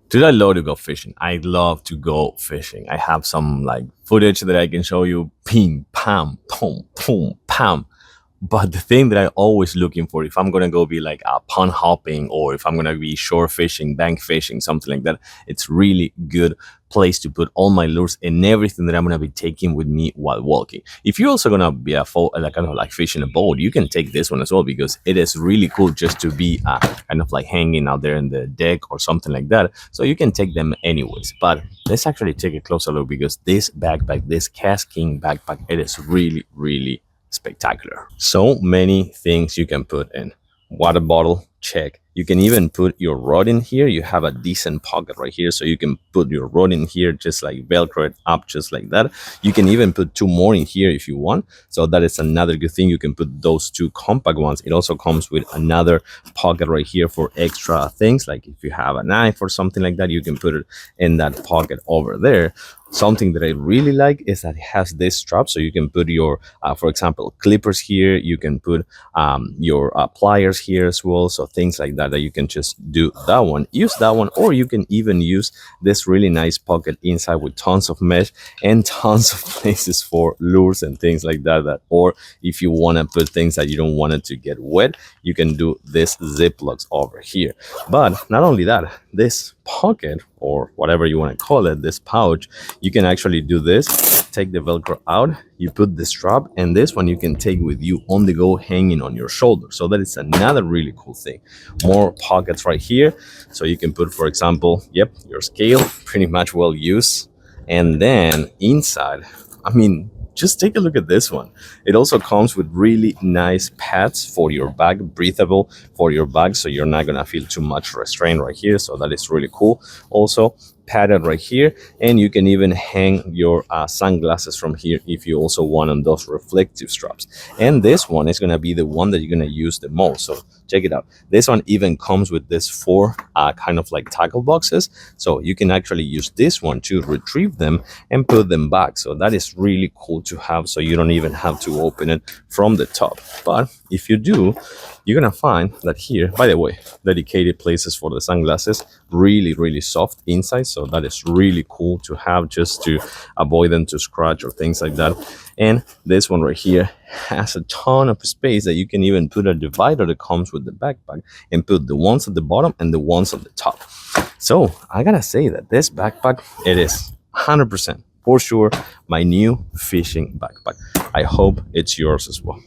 Dude, I love to go fishing. I love to go fishing. I have some like footage that I can show you. Ping, pam, pum, pum, pam. But the thing that I always looking for, if I'm gonna go be like pond hopping, or if I'm gonna be shore fishing, bank fishing, something like that, it's really good place to put all my lures and everything that I'm gonna be taking with me while walking. If you're also gonna be like kind of like fishing a boat, you can take this one as well because it is really cool just to be kind of like hanging out there in the deck or something like that. So you can take them anyways. But let's actually take a closer look because this backpack, this KastKing backpack, it is really, really spectacular. So many things you can put in. Water bottle, check. You can even put your rod in here. You have a decent pocket right here, so you can put your rod in here, just like velcro it up just like that. You can even put two more in here if you want. So that is another good thing. You can put those two compact ones. It also comes with another pocket right here for extra things, like if you have a knife or something like that, you can put it in that pocket over there. Something that I really like is that it has this strap, so you can put your for example, clippers here. You can put your pliers here as well, so things like that you can just do that one, use that one, or you can even use this really nice pocket inside with tons of mesh and tons of places for lures and things like that, or if you want to put things that you don't want it to get wet, you can do this ziplocs over here. But not only that, this pocket, or whatever you want to call it, this pouch, you can actually do this. Take the velcro out, you put the strap, and this one you can take with you on the go, hanging on your shoulder. So that is another really cool thing. More pockets right here, so you can put, for example, yep, your scale, pretty much well used. And then inside, I mean, just take a look at this one. It also comes with really nice pads for your bag, breathable for your bag, so you're not gonna feel too much restraint right here. So that is really cool. Also padded right here, and you can even hang your sunglasses from here if you also want on those reflective straps. And this one is gonna be the one that you're gonna use the most. So check it out. This one even comes with this four kind of like tackle boxes, so you can actually use this one to retrieve them and put them back. So that is really cool to have, so you don't even have to open it from the top. But if you do, you're gonna find that here, by the way, dedicated places for the sunglasses, really, really soft inside. So that is really cool to have, just to avoid them to scratch or things like that. And this one right here has a ton of space that you can even put a divider that comes with the backpack and put the ones at the bottom and the ones at the top. So I gotta say that this backpack, it is 100% for sure my new fishing backpack. I hope it's yours as well.